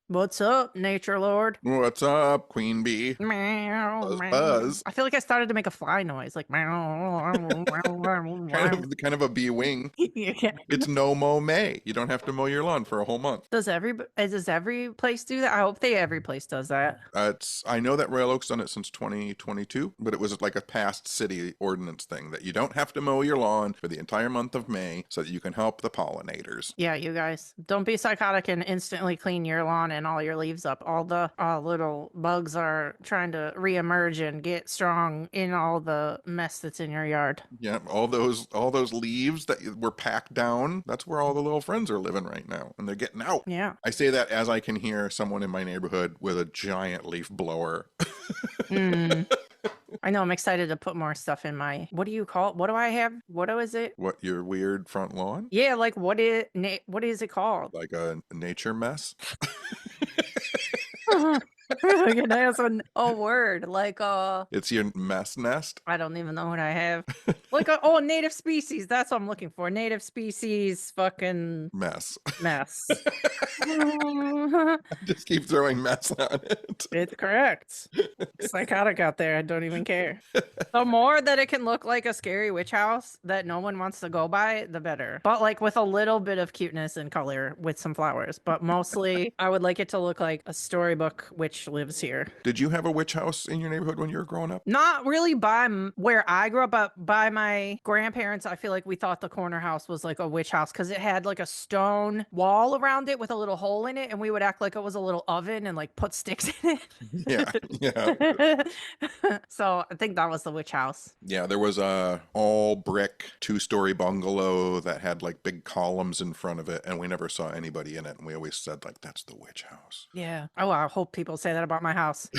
What's up, Nature Lord? What's up, Queen Bee? Meow, Buzz, meow. buzz. I feel like I started to make a fly noise, like meow, meow, meow, meow. Kind of a bee wing. Yeah. It's no Mow May. You don't have to mow your lawn for a whole month. Does every place do that? I hope every place does that. I know that Royal Oak's done it since 2022, but it was like a past city ordinance thing that you don't have to mow your lawn for the entire month of May so that you can help the pollinators. Yeah, you guys, don't be psychotic and instantly clean your lawn and all your leaves up. All the little bugs are trying to reemerge and get strong in all the mess that's in your yard. Yeah, all those leaves that were packed down, that's where all the little friends are living right now, and they're getting out. Yeah. I say that as I can hear someone in my neighborhood with a giant leaf blower. Mm. I know. I'm excited to put more stuff in my. What do you call it? What do I have? Is it? What, your weird front lawn? Yeah, like what is it called? Like a nature mess? That's a word. Like It's your mess nest? I don't even know what I have. Like native species. That's what I'm looking for. Native species fucking Mess. mess. Just keep throwing mess on it. It's correct. Psychotic out there. I don't even care. The more that it can look like a scary witch house that no one wants to go by, the better. But like with a little bit of cuteness and color with some flowers. But mostly, I would like it to look like a storybook witch lives here. Did you have a witch house in your neighborhood when you were growing up? Not really by where I grew up, but by my grandparents. I feel like we thought the corner house was like a witch house because it had like a stone wall around it with a little hole in it, and we would act like it was a little oven and like put sticks in Yeah, yeah. it. So I think that was the witch house. Yeah, there was a all brick 2-story bungalow that had like big columns in front of it, and we never saw anybody in it, and we always said like, that's the witch house. Yeah. Oh, I hope people say that about my house.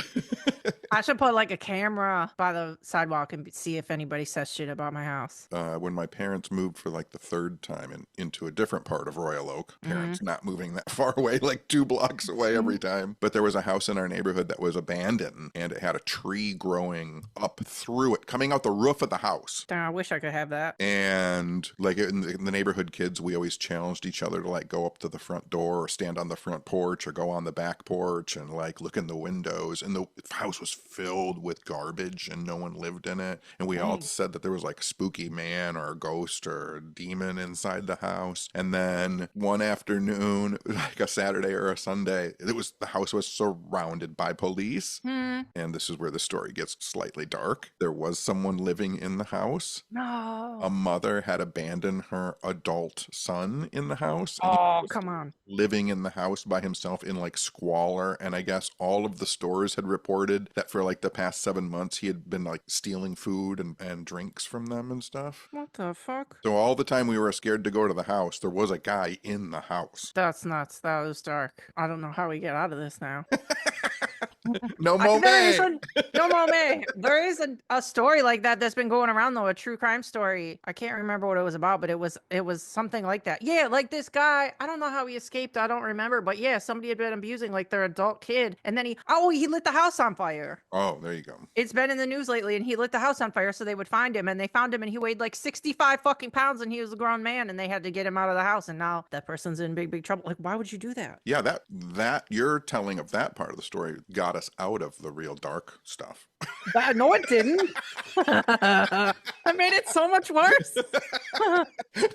I should put like a camera by the sidewalk and see if anybody says shit about my house. When my parents moved for like the third time into a different part of Royal Oak, parents not moving that far away, like 2 blocks away every time. But there was a house in our neighborhood that was abandoned, and it had a tree growing up through it, coming out the roof of the house. Damn, I wish I could have that. And like in the neighborhood kids, we always challenged each other to like go up to the front door or stand on the front porch or go on the back porch and like look in the windows. And the house was filled with garbage and no one lived in it. And we all said that there was like a spooky man or a ghost or a demon inside the house. And then one afternoon, like a Saturday or a Sunday, the house was surrounded by police. And this is where the story gets slightly dark. There was someone living in the house. No. A mother had abandoned her adult son in the house. Oh, come on. Living in the house by himself in like squalor. And I guess all of the stores had reported that for like the past 7 months he had been like stealing food and drinks from them and stuff. What the fuck? So all the time we were scared to go to the house, there was a guy in the house. That's nuts. That was dark. I don't know how we get out of this now. No Mow May. No Mow May. There is a story like that that's been going around though, a true crime story. I can't remember what it was about, but it was something like that. Yeah, like this guy, I don't know how he escaped, I don't remember, but yeah, somebody had been abusing like their adult kid, and then he lit the house on fire. Oh, there you go. It's been in the news lately, and he lit the house on fire so they would find him, and they found him, and he weighed like 65 fucking pounds, and he was a grown man, and they had to get him out of the house, and now that person's in big trouble. Like, why would you do that? Yeah, that your telling of that part of the story got us out of the real dark stuff. No, it didn't. I made it so much worse.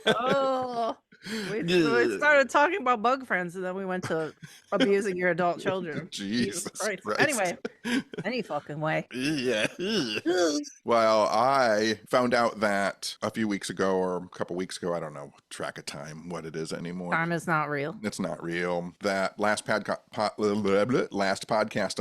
Oh, we started talking about bug friends, and then we went to abusing your adult children. Jesus Christ. Anyway, any fucking way. Yeah. Well, I found out that a few weeks ago or a couple weeks ago, I don't know track of time, what it is anymore. Time is not real. It's not real. That last podcast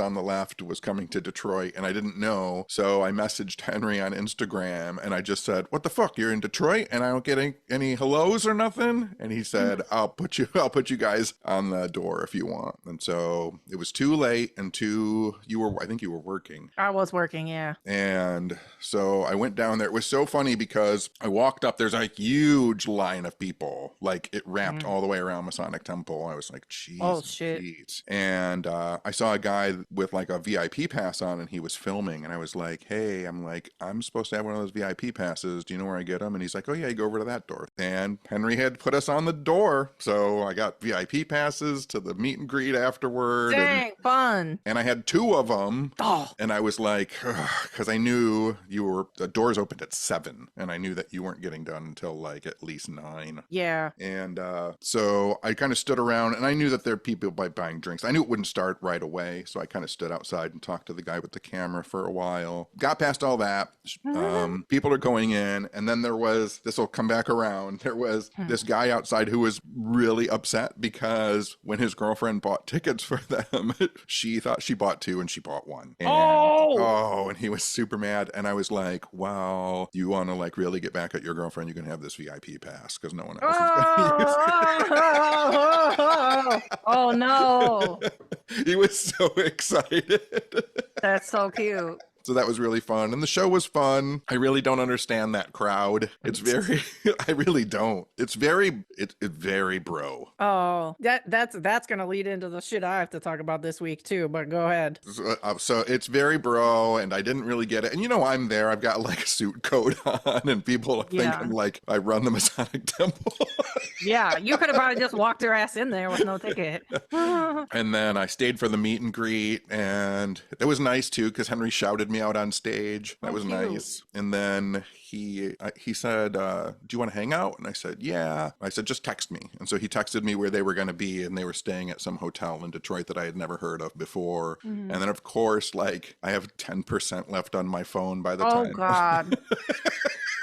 on the left was coming to Detroit, and I didn't know. So I messaged Henry on Instagram, and I just said, "What the fuck? You're in Detroit, and I don't get any hellos or nothing?" And he said, I'll put you guys on the door if you want. And so it was too late, and I think you were working. I was working, yeah. And so I went down there. It was so funny because I walked up, there's a huge line of people. Like it wrapped all the way around Masonic Temple. I was like, jeez. Oh, shit. Geez. And I saw a guy with like a VIP pass on, and he was filming. And I was like, hey, I'm supposed to have one of those VIP passes. Do you know where I get them? And he's like, oh yeah, you go over to that door. And Henry had put us us on the door. So I got VIP passes to the meet and greet afterward. Dang, fun. And I had 2 of them. Oh. And I was like, because I knew the doors opened at 7. And I knew that you weren't getting done until like at least 9. Yeah. And so I kind of stood around, and I knew that there are people buying drinks. I knew it wouldn't start right away. So I kind of stood outside and talked to the guy with the camera for a while. Got past all that. People are going in. And then this will come back around. There was this guy outside who was really upset because when his girlfriend bought tickets for them, she thought she bought 2 and she bought 1. And, and he was super mad. And I was like, well, you want to like really get back at your girlfriend, you can have this VIP pass because no one else is going to use it. Oh no. He was so excited. That's so cute. So that was really fun. And the show was fun. I really don't understand that crowd. It's very, I really don't. It's very bro. Oh, that's going to lead into the shit I have to talk about this week too, but go ahead. So it's very bro, and I didn't really get it. And I'm there. I've got like a suit coat on, and people are thinking like I run the Masonic Temple. Yeah, you could have probably just walked your ass in there with no ticket. And then I stayed for the meet and greet, and it was nice too because Henry shouted me out on stage. That was nice. And then he said, do you want to hang out? And I said, yeah. I said, just text me. And so he texted me where they were going to be, and they were staying at some hotel in Detroit that I had never heard of before. And then of course, like I have 10% left on my phone by the time. Oh God.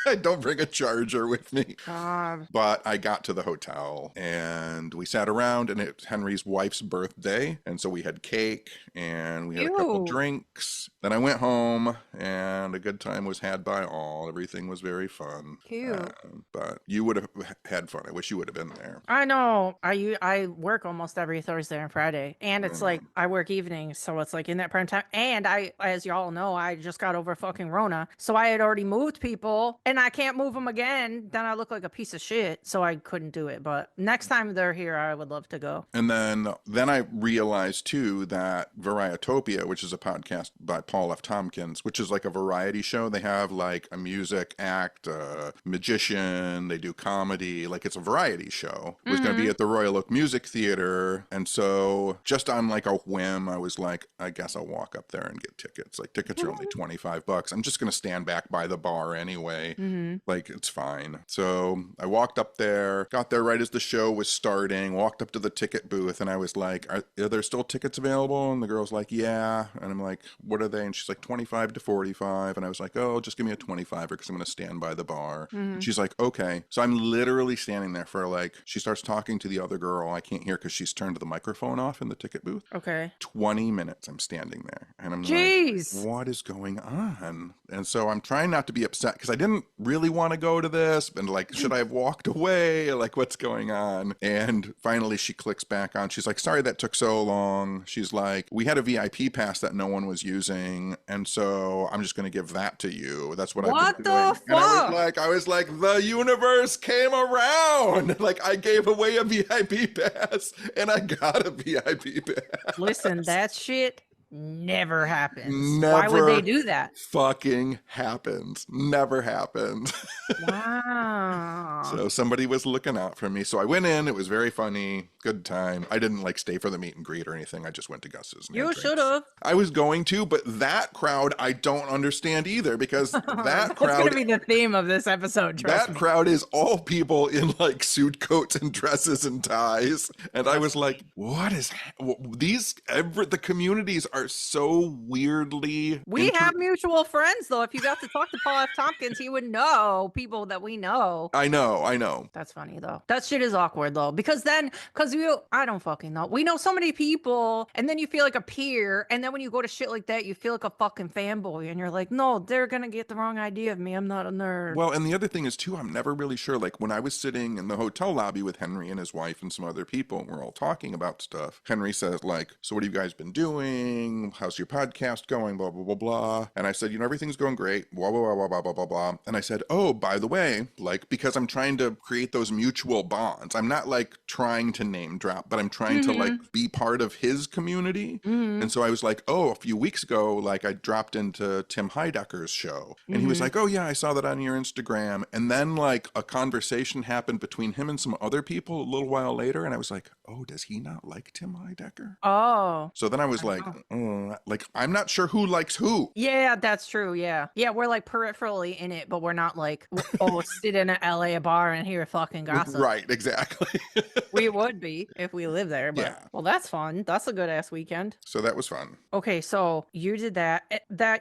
I don't bring a charger with me. God. But I got to the hotel and we sat around, and it's Henry's wife's birthday. And so we had cake and we had a couple drinks. Then I went home and a good time was had by all. Everything was very fun. Cute. But you would have had fun. I wish you would have been there. I know. I work almost every Thursday and Friday. And it's like I work evenings. So it's like in that prime time. And as y'all know, I just got over fucking Rona. So I had already moved people. And I can't move them again, then I look like a piece of shit. So I couldn't do it. But next time they're here, I would love to go. And then I realized too that Varietopia, which is a podcast by Paul F. Tompkins, which is like a variety show. They have like a music act, a magician, they do comedy, like it's a variety show. It was going to be at the Royal Oak Music Theater. And so just on like a whim, I was like, I guess I'll walk up there and get tickets. Like tickets are only $25. I'm just going to stand back by the bar anyway. Like it's fine. So I walked up there, got there right as the show was starting, walked up to the ticket booth, and I was like, are there still tickets available? And the girl's like, yeah. And I'm like, what are they? And she's like, 25 to 45. And I was like, oh, just give me a 25 because I'm going to stand by the bar. And she's like, okay. So I'm literally standing there for like, she starts talking to the other girl. I can't hear because she's turned the microphone off in the ticket booth. Okay. 20 minutes I'm standing there. And I'm like, what is going on? And so I'm trying not to be upset because I didn't really want to go to this, and like, should I have walked away? Like, what's going on? And finally she clicks back on. She's like, sorry that took so long. She's like, we had a VIP pass that no one was using, and so I'm just going to give that to you. That's what I've been doing. What the fuck? And I was like, the universe came around. Like, I gave away a VIP pass and I got a VIP pass. Listen, that shit never happens. Never. Why would they do that? Fucking happens. Never happened. Wow. So somebody was looking out for me. So I went in. It was very funny. Good time. I didn't like stay for the meet and greet or anything. I just went to Gus's. You should have. I was going to, but that crowd I don't understand either, because that That's crowd. going to be the theme of this episode. That crowd is all people in like suit coats and dresses and ties. And I was like, what is the communities are so weirdly. We have mutual friends though. If you got to talk to Paul F. Tompkins, he would know people that we know. I know. That's funny though. That shit is awkward though, because I don't fucking know. We know so many people, and then you feel like a peer, and then when you go to shit like that, you feel like a fucking fanboy, and you're like, no, they're gonna get the wrong idea of me. I'm not a nerd. Well, and the other thing is too, I'm never really sure. Like when I was sitting in the hotel lobby with Henry and his wife and some other people, and we're all talking about stuff. Henry says like, so what have you guys been doing? doing? How's your podcast going? Blah, blah, blah, blah. And I said, everything's going great. Blah, blah, blah, blah, blah, blah, blah. And I said, oh, by the way, like, because I'm trying to create those mutual bonds. I'm not like trying to name drop, but I'm trying to like be part of his community. And so I was like, oh, a few weeks ago, like I dropped into Tim Heidecker's show. And he was like, oh yeah, I saw that on your Instagram. And then like a conversation happened between him and some other people a little while later. And I was like, oh, does he not like Tim Heidecker? Oh. So then I was like, I'm not sure who likes who. Yeah, that's true. Yeah. Yeah, we're like peripherally in it, but we're not like, oh, sit in a LA bar and hear fucking gossip. Right, exactly. We would be if we lived there, but Yeah. well, that's fun. That's a good ass weekend. So that was fun. Okay, so you did that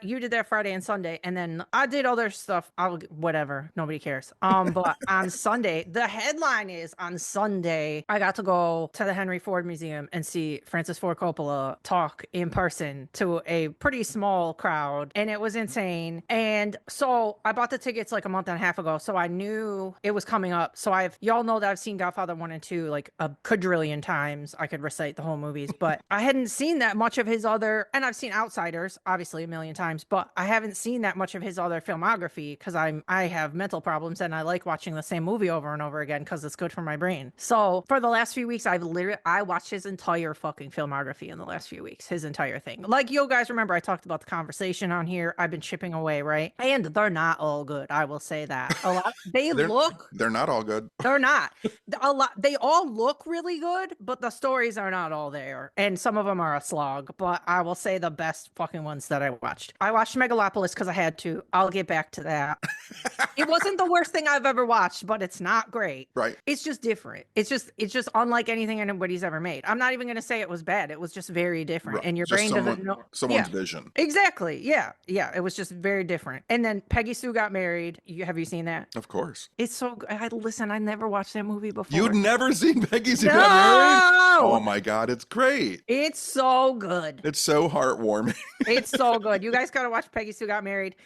you did that Friday and Sunday, and then I did other stuff. Whatever, nobody cares. But on Sunday, the headline is on Sunday, I got to go to the Henry Ford Museum and see Francis Ford Coppola talk in person to a pretty small crowd, and it was insane. And so I bought the tickets like a month and a half ago, so I knew it was coming up. So y'all know that I've seen Godfather 1 and 2 like a quadrillion times. I could recite the whole movies, but I hadn't seen that much of his other, and I've seen Outsiders obviously a million times, but I haven't seen that much of his other filmography because I have mental problems and I like watching the same movie over and over again because it's good for my brain. So for the last few weeks, I watched his entire fucking filmography in the last few weeks, his entire thing. Like you guys remember, I talked about The Conversation on here. I've been chipping away, right? And they're not all good. I will say that a lot. They're not all good. They're not a lot. They all look really good, but the stories are not all there. And some of them are a slog, but I will say the best fucking ones that I watched Megalopolis because I had to. I'll get back to that. It wasn't the worst thing I've ever watched, but it's not great. Right. It's just different. It's just unlike anything anybody's ever made. I'm not even going to say it was bad. It was just very different. Right. And your just brain doesn't know. Someone's vision. Exactly. Yeah. Yeah. It was just very different. And then Peggy Sue Got Married. Have you seen that? Of course. It's so listen, I never watched that movie before. You'd never seen Peggy Sue Got Married? Oh my God, it's great. It's so good. It's so heartwarming. It's so good. You guys got to watch Peggy Sue Got Married.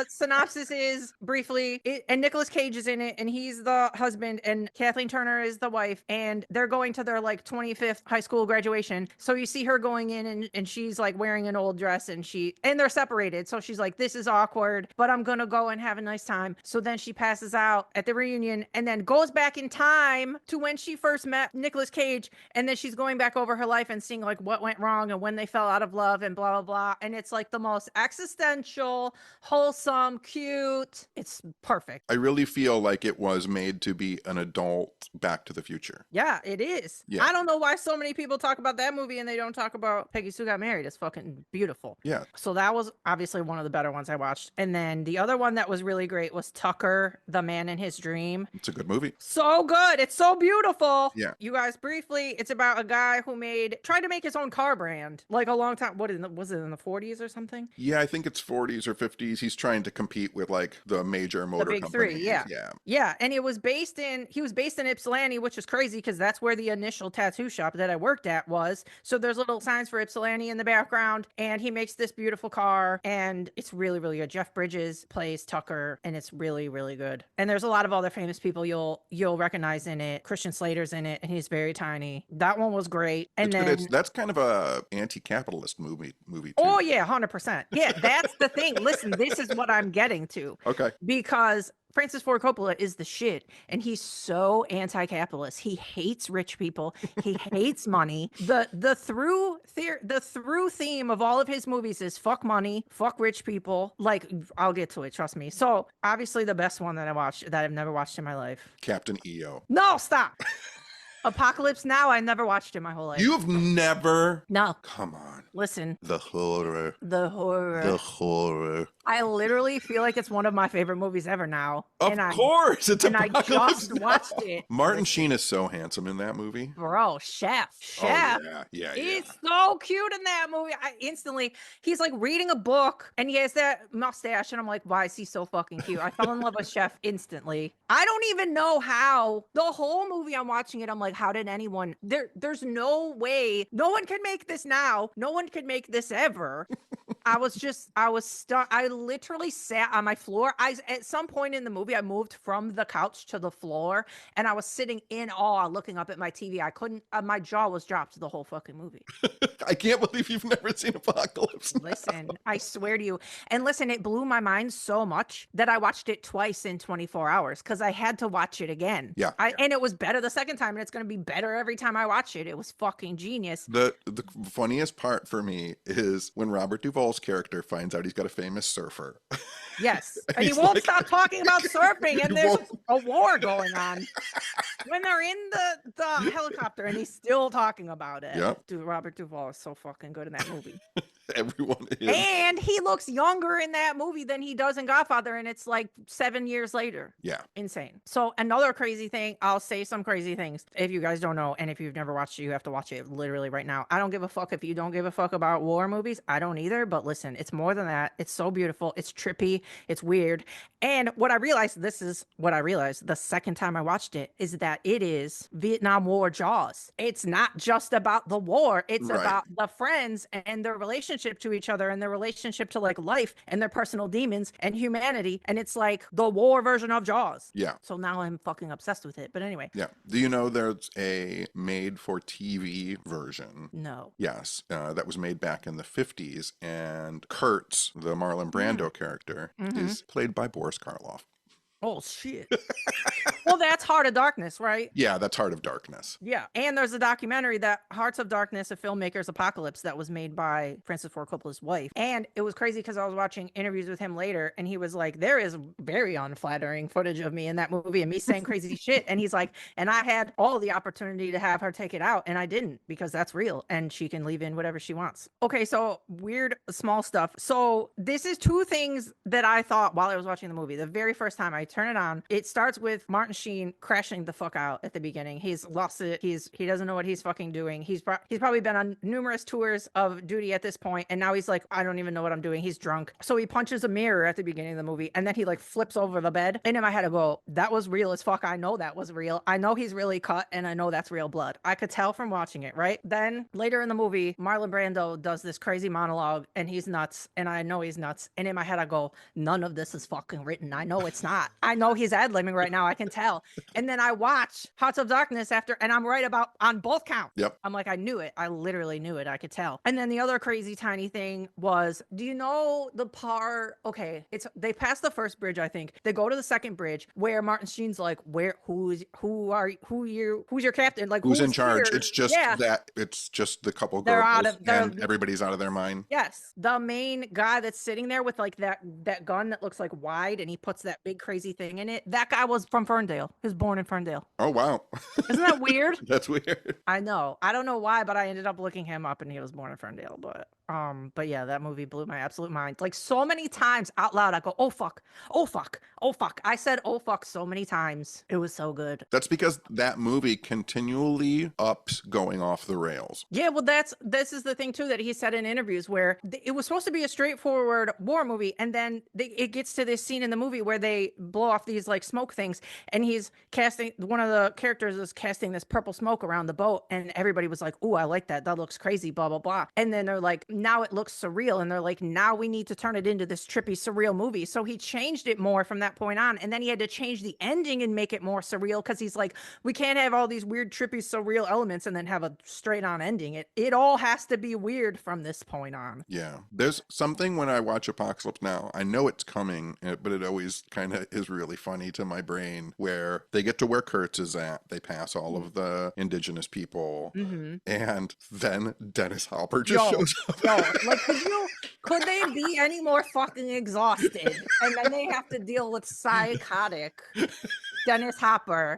Synopsis is briefly, and Nicolas Cage is in it, and he's the husband, and Kathleen Turner is the wife, and they're going to their like 25th high school graduation. So you see her going in, and she's like wearing an old dress, and they're separated. So she's like, this is awkward, but I'm gonna go and have a nice time. So then she passes out at the reunion, and then goes back in time to when she first met Nicolas Cage, and then she's going back over her life and seeing like what went wrong and when they fell out of love and blah blah blah. And it's like the most existential, wholesome, cute. It's perfect. I really feel like it was made to be an adult Back to the Future. Yeah, it is. Yeah. I don't know why so many people talk about that movie and they don't talk about Peggy Sue Got Married. It's fucking beautiful. Yeah. So that was obviously one of the better ones I watched. And then the other one that was really great was Tucker, The Man in His Dream. It's a good movie. So good. It's so beautiful. Yeah. You guys, briefly, it's about a guy who tried to make his own car brand like a long time. Was it in the 40s or something? Yeah, I think it's 40s or 50s. He's trying to compete with like the major motor big companies. Three. Yeah. Yeah. And he was based in Ypsilanti, which is crazy because that's where the initial tattoo shop that I worked at was. So there's little signs for Ypsilanti in the background, and he makes this beautiful car, and it's really, really good. Jeff Bridges plays Tucker, and it's really, really good. And there's a lot of other famous people you'll recognize in it. Christian Slater's in it, and he's very tiny. That one was great. And that's kind of a anti-capitalist movie too. Oh yeah, 100%. Yeah, that's the thing. Listen, this is what I'm getting to. Okay. Because Francis Ford Coppola is the shit, and he's so anti-capitalist. He hates rich people. He hates money. The through theme of all of his movies is fuck money, fuck rich people. Like, I'll get to it, trust me. So obviously the best one that I watched that I've never watched in my life. Captain EO. No, stop. Apocalypse Now, I never watched in my whole life. You've never? No. Come on. Listen. The horror. The horror. The horror. I literally feel like it's one of my favorite movies ever now. Of course. It's Apocalypse I just watched it. Martin Sheen is so handsome in that movie. Bro, Chef. Oh, yeah. He's so cute in that movie. He's like reading a book and he has that mustache and I'm like, why is he so fucking cute? I fell in love with Chef instantly. I don't even know how. The whole movie I'm watching it, I'm like, how did anyone there's no way. No one can make this now. No one could make this ever. I was stuck. I literally sat on my floor. At some point in the movie, I moved from the couch to the floor, and I was sitting in awe, looking up at my TV. I couldn't. My jaw was dropped the whole fucking movie. I can't believe you've never seen Apocalypse Now. Listen, I swear to you. And listen, it blew my mind so much that I watched it twice in 24 hours because I had to watch it again. Yeah. And it was better the second time, and it's going to be better every time I watch it. It was fucking genius. The funniest part for me is when Robert Duvall's character finds out he's got a famous surfer. Yes. And he won't stop talking about surfing, and there's a war going on. When they're in the helicopter, and he's still talking about it. Yep. Dude, Robert Duvall is so fucking good in that movie. Everyone is. And he looks younger in that movie than he does in Godfather, and it's like 7 years later. Yeah. Insane. So another crazy thing, I'll say some crazy things. If you guys don't know, and if you've never watched it, you have to watch it literally right now. I don't give a fuck if you don't give a fuck about war movies. I don't either, but listen, it's more than that. It's so beautiful. It's trippy. It's weird. And what I realized, this is what I realized the second time I watched it, is that it is Vietnam War Jaws. It's not just about the war. It's about the friends and their relationship to each other and their relationship to like life and their personal demons and humanity. And it's like the war version of Jaws. Yeah. So now I'm fucking obsessed with it. But anyway. Yeah. Do you know there's a made for TV version? No. Yes. That was made back in the 50s. And Kurtz, the Marlon Brando character, is played by Boris Karloff. Oh, shit. Well, that's Heart of Darkness, right? Yeah, that's Heart of Darkness. Yeah. And there's a documentary, that Hearts of Darkness, a filmmaker's apocalypse, that was made by Francis Ford Coppola's wife. And it was crazy because I was watching interviews with him later, and he was like, there is very unflattering footage of me in that movie and me saying crazy shit. And he's like, and I had all the opportunity to have her take it out, and I didn't, because that's real, and she can leave in whatever she wants. Okay, so weird small stuff. So this is two things that I thought while I was watching the movie. The very first time I turn it on, it starts with Martin Sheen crashing the fuck out at the beginning. He's lost it. He doesn't know what he's fucking doing. He's probably been on numerous tours of duty at this point, and now he's like, I don't even know what I'm doing. He's drunk. So he punches a mirror at the beginning of the movie, and then he like flips over the bed. And in my head I go, that was real as fuck. I know that was real. I know he's really cut, and I know that's real blood. I could tell from watching it, right? Then later in the movie, Marlon Brando does this crazy monologue, and he's nuts, and I know he's nuts. And in my head I go, none of this is fucking written. I know it's not. I know he's ad-libbing right now. I can tell. And then I watch Hearts of Darkness after, and I'm right about on both counts. Yep. I'm like, I knew it. I literally knew it. I could tell. And then the other crazy tiny thing was, do you know the part? Okay, they pass the first bridge, I think. They go to the second bridge where Martin Sheen's like, who's your captain? Like, who's in charge? Here? It's just that it's just the couple girls and everybody's out of their mind. Yes. The main guy that's sitting there with like that gun that looks like wide, and he puts that big crazy thing in it. That guy was from Ferndale. He was born in Ferndale. Oh, wow. Isn't that weird? That's weird. I know. I don't know why, but I ended up looking him up, and he was born in Ferndale. But yeah, that movie blew my absolute mind. Like, so many times out loud, I go, oh fuck, oh fuck, oh fuck. I said oh fuck so many times. It was so good. That's because that movie continually ups going off the rails. Yeah, well, this is the thing too that he said in interviews, where it was supposed to be a straightforward war movie, and then it gets to this scene in the movie where they blow off these like smoke things, and he's casting, one of the characters is casting this purple smoke around the boat, and everybody was like, ooh, I like that. That looks crazy, blah, blah, blah. And then they're like, now it looks surreal, and they're like, now we need to turn it into this trippy, surreal movie. So he changed it more from that point on, and then he had to change the ending and make it more surreal, because he's like, we can't have all these weird, trippy, surreal elements and then have a straight-on ending. It all has to be weird from this point on. Yeah. There's something when I watch Apocalypse Now, I know it's coming, but it always kind of is really funny to my brain, where they get to where Kurtz is at, they pass all of the indigenous people, and then Dennis Hopper just shows up. Like, could they be any more fucking exhausted? And then they have to deal with psychotic Dennis Hopper.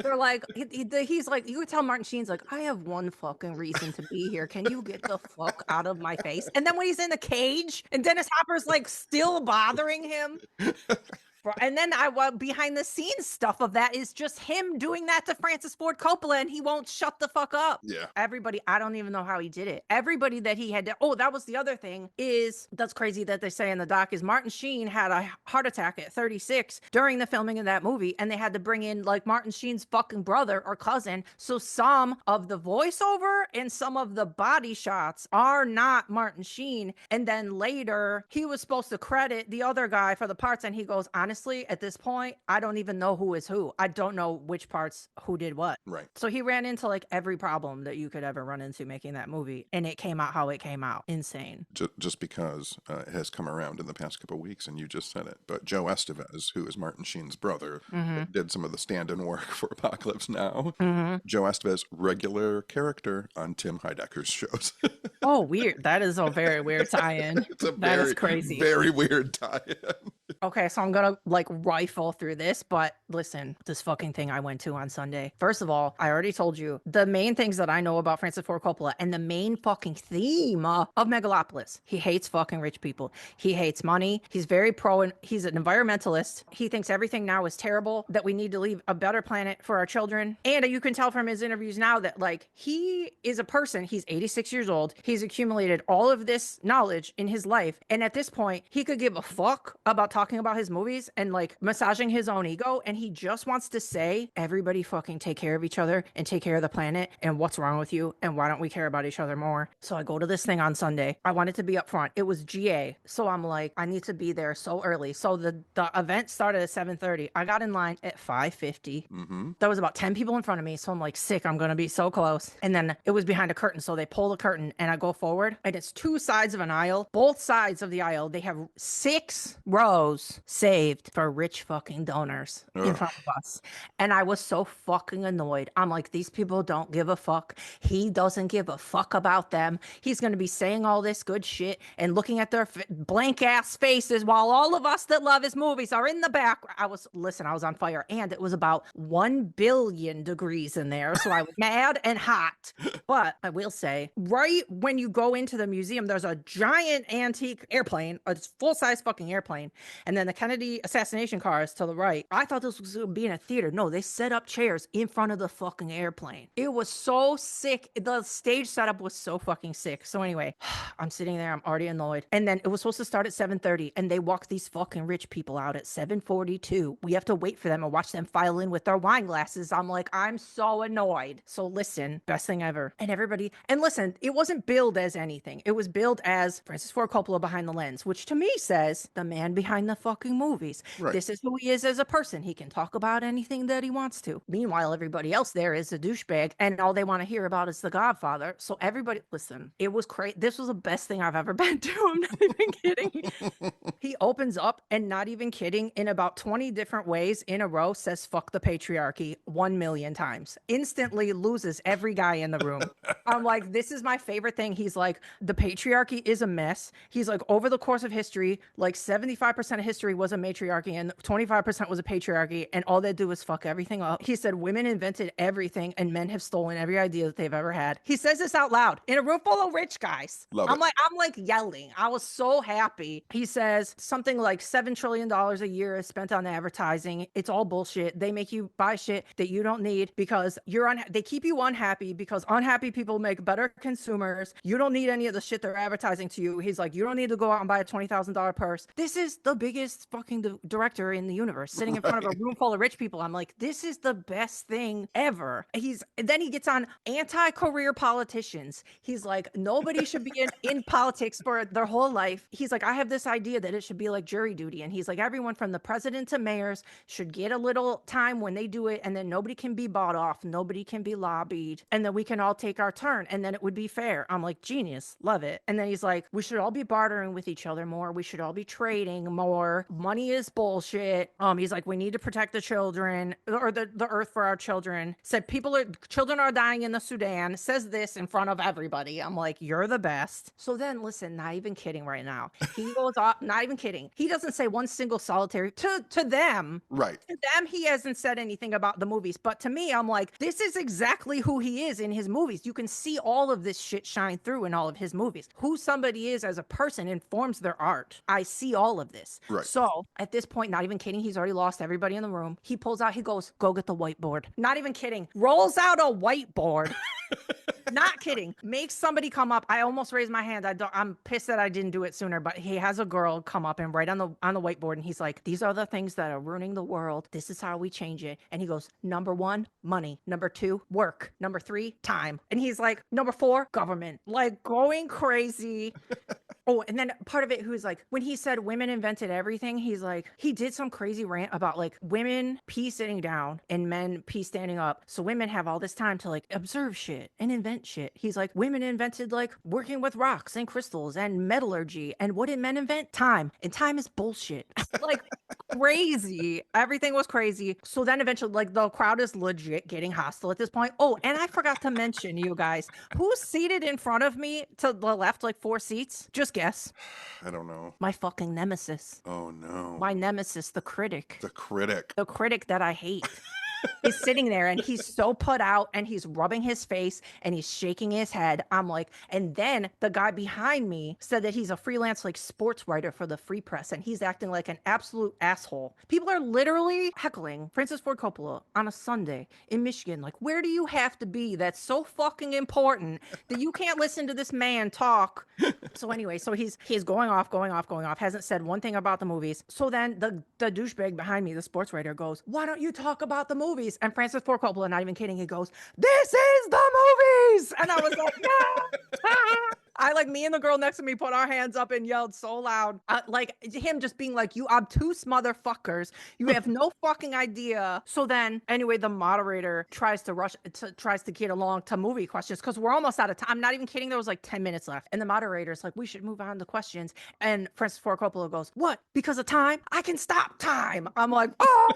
They're like, he's like, you could tell Martin Sheen's like, I have one fucking reason to be here. Can you get the fuck out of my face? And then when he's in the cage and Dennis Hopper's like still bothering him, And then behind the scenes stuff of that is just him doing that to Francis Ford Coppola, and he won't shut the fuck up. Yeah. Everybody, I don't even know how he did it. Everybody that he had to, oh, that was the other thing is, that's crazy that they say in the doc, is Martin Sheen had a heart attack at 36 during the filming of that movie, and they had to bring in like Martin Sheen's fucking brother or cousin. So some of the voiceover and some of the body shots are not Martin Sheen. And then later he was supposed to credit the other guy for the parts, and he goes, honestly, at this point, I don't even know who is who. I don't know which parts who did what. Right. So he ran into like every problem that you could ever run into making that movie, and it came out how it came out. Insane. Just because it has come around in the past couple of weeks, and you just said it, but Joe Estevez, who is Martin Sheen's brother, did some of the stand-in work for Apocalypse Now. Joe Estevez, regular character on Tim Heidecker's shows. Oh, weird. That is a very weird tie-in. That is crazy. Very weird tie-in. Okay, so I'm gonna like rifle through this, but listen, this fucking thing I went to on Sunday. First of all, I already told you the main things that I know about Francis Ford Coppola, and the main fucking theme of Megalopolis. He hates fucking rich people. He hates money. He's very and he's an environmentalist. He thinks everything now is terrible, that we need to leave a better planet for our children. And you can tell from his interviews now that like he is a person, he's 86 years old. He's accumulated all of this knowledge in his life. And at this point, he could give a fuck about talking about his movies and like massaging his own ego, and he just wants to say, everybody fucking take care of each other and take care of the planet, and what's wrong with you, and why don't we care about each other more. So I go to this thing on Sunday. I wanted to be up front. It was GA, so I'm like, I need to be there so early. So the event started at 7:30. I got in line at 5:50. There was about 10 people in front of me, so I'm like, sick, I'm gonna be so close. And then it was behind a curtain, so they pull the curtain and I go forward, and it's two sides of an aisle. Both sides of the aisle, they have 6 rows saved for rich fucking donors in front of us. And I was so fucking annoyed. I'm like, these people don't give a fuck. He doesn't give a fuck about them. He's going to be saying all this good shit and looking at their blank ass faces while all of us that love his movies are in the back. I was on fire, and it was about 1 billion degrees in there. So I was mad and hot. But I will say, right when you go into the museum, there's a giant antique airplane, a full-size fucking airplane, and then the Kennedy assassination cars to the right. I thought this was going to be in a theater. No, they set up chairs in front of the fucking airplane. It was so sick. The stage setup was so fucking sick. So anyway, I'm sitting there. I'm already annoyed. And then it was supposed to start at 7:30, and they walk these fucking rich people out at 7:42. We have to wait for them and watch them file in with their wine glasses. I'm like, I'm so annoyed. So listen, best thing ever. And everybody, and listen, it wasn't billed as anything. It was billed as Francis Ford Coppola behind the lens, which to me says the man behind the fucking movies. Right. This is who he is as a person. He can talk about anything that he wants to. Meanwhile, everybody else there is a douchebag, and all they want to hear about is The Godfather. So everybody, listen, it was crazy. This was the best thing I've ever been to. I'm not even kidding. He opens up and, not even kidding, in about 20 different ways in a row says fuck the patriarchy 1 million times. Instantly loses every guy in the room. I'm like, this is my favorite thing. He's like, the patriarchy is a mess. He's like, over the course of history, like 75% of history was a matriarchy and 25% was a patriarchy, and all they do is fuck everything up. He said women invented everything and men have stolen every idea that they've ever had. He says this out loud in a room full of rich guys. I'm like yelling. I was so happy. He says something like $7 trillion a year is spent on advertising. It's all bullshit. They make you buy shit that you don't need because they keep you unhappy, because unhappy people make better consumers. You don't need any of the shit they're advertising to you. He's like, you don't need to go out and buy a $20,000 purse. This is the biggest fucking director in the universe sitting in front of a room full of rich people. I'm like, this is the best thing ever. Then he gets on anti-career politicians. He's like, nobody should be in politics for their whole life. He's like, I have this idea that it should be like jury duty. And he's like, everyone from the president to mayors should get a little time when they do it, and then nobody can be bought off. Nobody can be lobbied. And then we can all take our turn, and then it would be fair. I'm like, genius. Love it. And then he's like, we should all be bartering with each other more. We should all be trading more. Money is bullshit. He's like, we need to protect the children, or the earth for our children. Said children are dying in the Sudan. Says this in front of everybody. I'm like, you're the best. So then listen, not even kidding right now. He goes off, not even kidding. He doesn't say one single solitary to them. Right. To them, he hasn't said anything about the movies. But to me, I'm like, this is exactly who he is in his movies. You can see all of this shit shine through in all of his movies. Who somebody is as a person informs their art. I see all of this. Right. Right. So at this point, not even kidding, he's already lost everybody in the room. He pulls out, he goes, go get the whiteboard. Not even kidding. Rolls out a whiteboard. Not kidding. Makes somebody come up. I almost raised my hand. I'm pissed that I didn't do it sooner, but he has a girl come up and write on the whiteboard, and he's like, these are the things that are ruining the world. This is how we change it. And he goes, number 1, money. Number 2, work. Number 3, time. And he's like, number 4, government. Like going crazy. Oh, and then part of it, who's like, when he said women invented everything, he's like, he did some crazy rant about like women pee sitting down and men pee standing up. So women have all this time to like observe shit and invent shit. He's like, women invented like working with rocks and crystals and metallurgy. And what did men invent? Time. And time is bullshit. Like crazy. Everything was crazy. So then eventually, like the crowd is legit getting hostile at this point. Oh, and I forgot to mention, you guys, who's seated in front of me to the left, like 4 seats? Just guess. I don't know. My fucking nemesis. Oh no. My nemesis, the critic. The critic. The critic that I hate. He's sitting there and he's so put out and he's rubbing his face and he's shaking his head. I'm like, and then the guy behind me said that he's a freelance like sports writer for the Free Press and he's acting like an absolute asshole. People are literally heckling Francis Ford Coppola on a Sunday in Michigan. Like, where do you have to be that's so fucking important that you can't listen to this man talk? So anyway, so he's going off, hasn't said one thing about the movies. So then the douchebag behind me, the sports writer, goes, why don't you talk about the movies? And Francis Ford Coppola, not even kidding, he goes, this is the movies! And I was like, no! I, like, me and the girl next to me put our hands up and yelled so loud, like him just being like, you obtuse motherfuckers, you have no fucking idea. So then anyway, the moderator tries to get along to movie questions because we're almost out of time. I'm not even kidding, there was like 10 minutes left, and the moderator's like, we should move on to questions. And Francis Ford Coppola goes, what, because of time? I can stop time. I'm like, oh!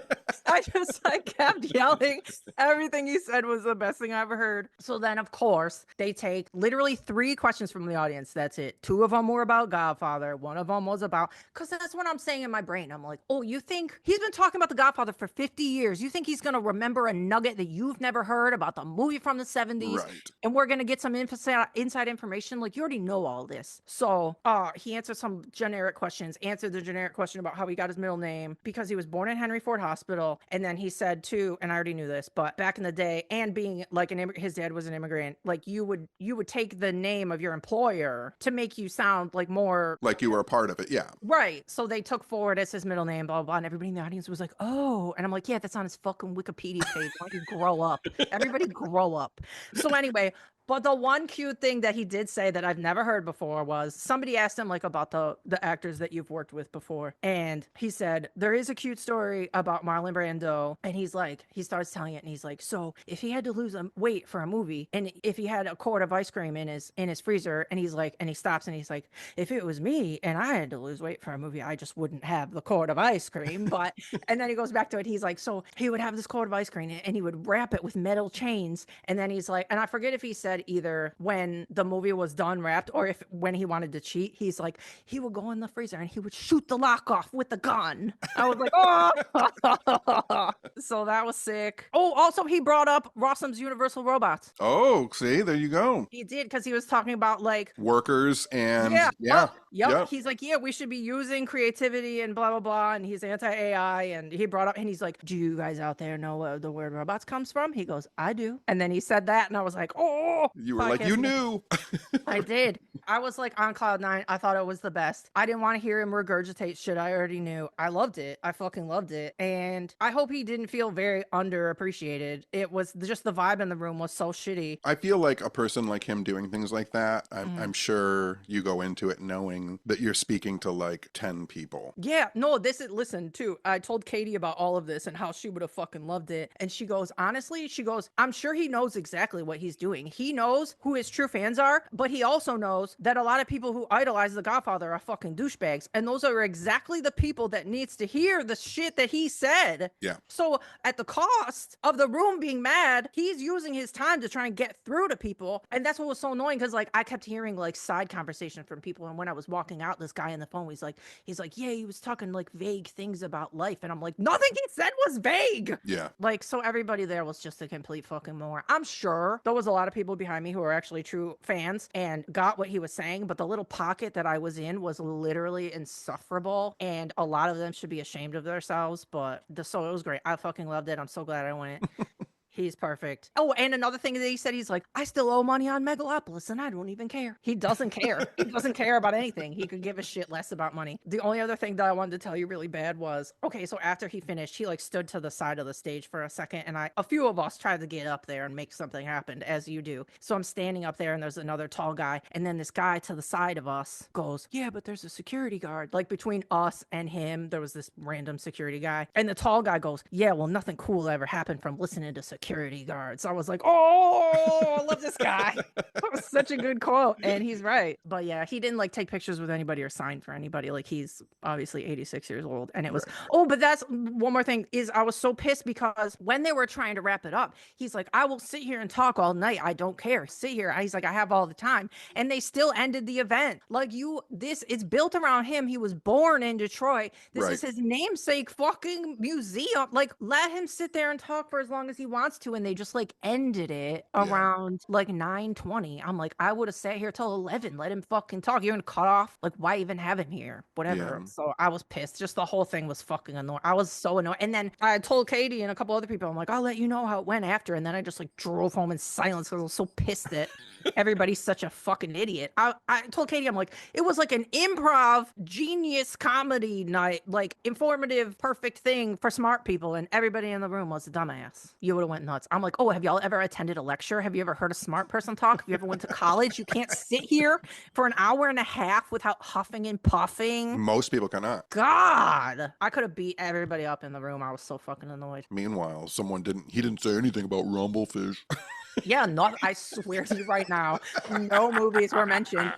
I just like kept yelling. Everything he said was the best thing I ever heard. So then of course they take literally 3 questions from the audience. That's it. 2 of them were about Godfather. 1 of them was about, because that's what I'm saying in my brain. I'm like, oh, you think he's been talking about the Godfather for 50 years? You think he's going to remember a nugget that you've never heard about the movie from the 70s? Right. And we're going to get some inside information? Like, you already know all this. So he answered some generic questions, answered the generic question about how he got his middle name because he was born in Henry Ford Hospital. And then he said too, and I already knew this, but back in the day, and being like his dad was an immigrant, like you would take the name of your employer to make you sound like more like you were a part of it. Yeah. Right. So they took Ford as his middle name, blah, blah, blah. And everybody in the audience was like, oh. And I'm like, yeah, that's on his fucking Wikipedia page. Why don't you grow up? Everybody grow up. So anyway, but the one cute thing that he did say that I've never heard before was somebody asked him like about the actors that you've worked with before. And he said, there is a cute story about Marlon Brando. And he's like, he starts telling it and he's like, so if he had to lose weight for a movie and if he had a quart of ice cream in his freezer and he's like, and he stops and he's like, if it was me and I had to lose weight for a movie, I just wouldn't have the quart of ice cream. But, and then he goes back to it. He's like, so he would have this quart of ice cream and he would wrap it with metal chains. And then he's like, and I forget if he said either when the movie was done wrapped or if when he wanted to cheat, he's like, he would go in the freezer and he would shoot the lock off with the gun. I was like, oh. So that was sick. Oh, also he brought up Rossum's Universal Robots. Oh, see, there you go. He did, because he was talking about like workers and yep. He's like, yeah, we should be using creativity and blah blah blah, and he's anti-AI, and he brought up and he's like, do you guys out there know where the word robots comes from? He goes, I do. And then he said that and I was like, oh, you were like, you knew. I did. I was like on cloud 9. I thought it was the best. I didn't want to hear him regurgitate shit I already knew. I loved it. I fucking loved it. And I hope he didn't feel very underappreciated. It was just the vibe in the room was so shitty. I feel like a person like him doing things like that, I'm sure you go into it knowing that you're speaking to like 10 people. Yeah, no, listen too. I told Katie about all of this and how she would have fucking loved it. And she goes, honestly, I'm sure he knows exactly what he's doing. He knows who his true fans are, but he also knows that a lot of people who idolize The Godfather are fucking douchebags. And those are exactly the people that needs to hear the shit that he said. Yeah. So at the cost of the room being mad, he's using his time to try and get through to people. And that's what was so annoying, because like I kept hearing like side conversation from people. And when I was walking out, this guy on the phone, he's like, yeah, he was talking like vague things about life. And I'm like, nothing he said was vague. Yeah. Like, so everybody there was just a complete fucking moron. I'm sure there was a lot of people behind me who are actually true fans and got what he was saying, but the little pocket that I was in was literally insufferable, and a lot of them should be ashamed of themselves, but so it was great. I fucking loved it. I'm so glad I went. He's perfect. Oh, and another thing that he said, he's like, I still owe money on Megalopolis and I don't even care. He doesn't care. He doesn't care about anything. He could give a shit less about money. The only other thing that I wanted to tell you really bad was, okay, so after he finished, he like stood to the side of the stage for a second, and a few of us tried to get up there and make something happen, as you do. So I'm standing up there and there's another tall guy, and then this guy to the side of us goes, yeah, but there's a security guard. Like between us and him, there was this random security guy. And the tall guy goes, yeah, well, nothing cool ever happened from listening to security guards. I was like, oh, I love this guy. That was such a good quote. And he's right. But yeah, he didn't like take pictures with anybody or sign for anybody. Like he's obviously 86 years old. And it was, oh, but that's one more thing is I was so pissed because when they were trying to wrap it up, he's like, I will sit here and talk all night. I don't care. Sit here. He's like, I have all the time. And they still ended the event. Like it's built around him. He was born in Detroit. This is his namesake fucking museum. Like let him sit there and talk for as long as he wants to. And they just like ended it around like 9:20. I'm like, I would have sat here till 11. Let him fucking talk. You're gonna cut off. Like, why even have him here? Whatever. Yeah. So I was pissed. Just the whole thing was fucking annoying. I was so annoyed. And then I told Katie and a couple other people, I'm like, I'll let you know how it went after. And then I just like drove home in silence because I was so pissed that everybody's such a fucking idiot. I told Katie, I'm like, it was like an improv genius comedy night, like informative, perfect thing for smart people. And everybody in the room was a dumbass. You would have went nuts. I'm like, oh, have y'all ever attended a lecture? Have you ever heard a smart person talk? Have you ever went to college? You can't sit here for an hour and a half without huffing and puffing. Most people cannot. God, I could have beat everybody up in the room. I was so fucking annoyed. Meanwhile, he didn't say anything about Rumblefish. Yeah, no, I swear to you right now, no movies were mentioned.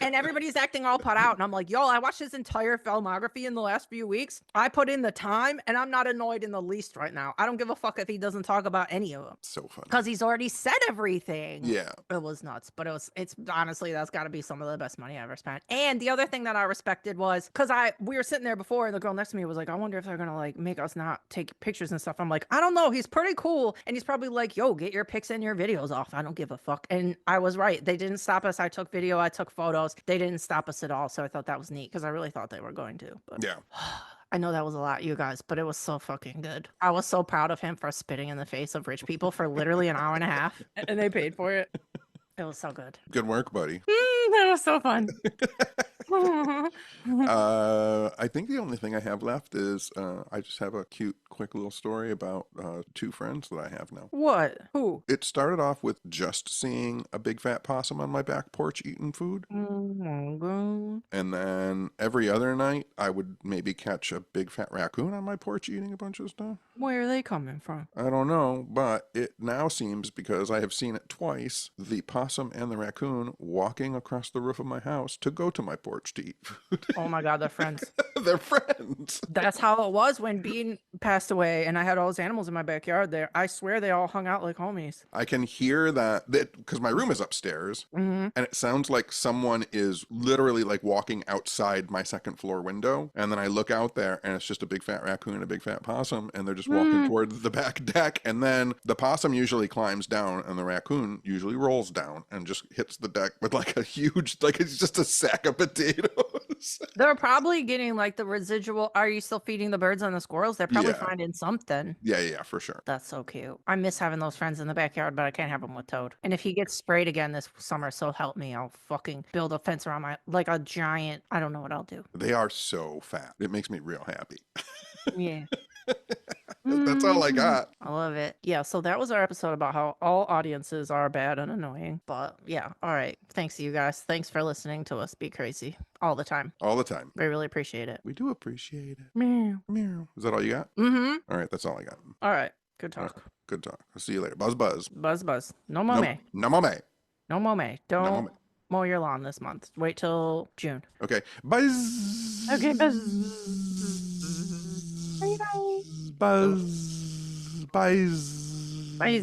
And everybody's acting all put out. And I'm like, yo, I watched his entire filmography in the last few weeks. I put in the time and I'm not annoyed in the least right now. I don't give a fuck if he doesn't talk about any of them. So funny. Because he's already said everything. Yeah. It was nuts. But it's honestly, that's got to be some of the best money I ever spent. And the other thing that I respected was, because we were sitting there before and the girl next to me was like, I wonder if they're going to like make us not take pictures and stuff. I'm like, I don't know. He's pretty cool. And he's probably like, yo, get your pics and your videos off. I don't give a fuck. And I was right. They didn't stop us. I took video. I took photos. They didn't stop us at all. So I thought that was neat because I really thought they were going to. But yeah. I know that was a lot, you guys, but it was so fucking good. I was so proud of him for spitting in the face of rich people for literally an hour and a half, and they paid for it. It was so good. Good work, buddy. That was so fun. I think the only thing I have left is I just have a cute, quick little story about two friends that I have now. What? Who? It started off with just seeing a big fat possum on my back porch eating food. And then every other night, I would maybe catch a big fat raccoon on my porch eating a bunch of stuff. Where are they coming from? I don't know, but it now seems, because I have seen it twice, the possum and the raccoon walking across the roof of my house to go to my porch to eat food. Oh my God, they're friends. They're friends. That's how it was when Bean passed away and I had all those animals in my backyard there. I swear they all hung out like homies. I can hear that because my room is upstairs, and it sounds like someone is literally like walking outside my second floor window, and then I look out there and it's just a big fat raccoon and a big fat possum, and they're just walking toward the back deck, and then the possum usually climbs down and the raccoon usually rolls down and just hits the deck with like a huge, like it's just a sack of potatoes. They're probably getting like the residual. Are you still feeding the birds and the squirrels? They're probably finding something. Yeah, for sure. That's so cute. I miss having those friends in the backyard, but I can't have them with Toad. And if he gets sprayed again this summer, so help me, I'll fucking build a fence around like a giant, I don't know what I'll do. They are so fat. It makes me real happy. Yeah. That's all I got. I love it. Yeah, so that was our episode about how all audiences are bad and annoying. But yeah, all right. Thanks to you guys. Thanks for listening to us be crazy all the time. All the time. We really appreciate it. We do appreciate it. Meow. Meow. Is that all you got? Mm-hmm. All right, that's all I got. All right. Good talk. Right. Good talk. I'll see you later. Buzz, buzz. Buzz, buzz. No Mow May. No Mow May. No Mow May. Don't mow your lawn this month. Wait till June. Okay. Buzz. Okay, buzz. Bye. Buzz. Buzz. Bye.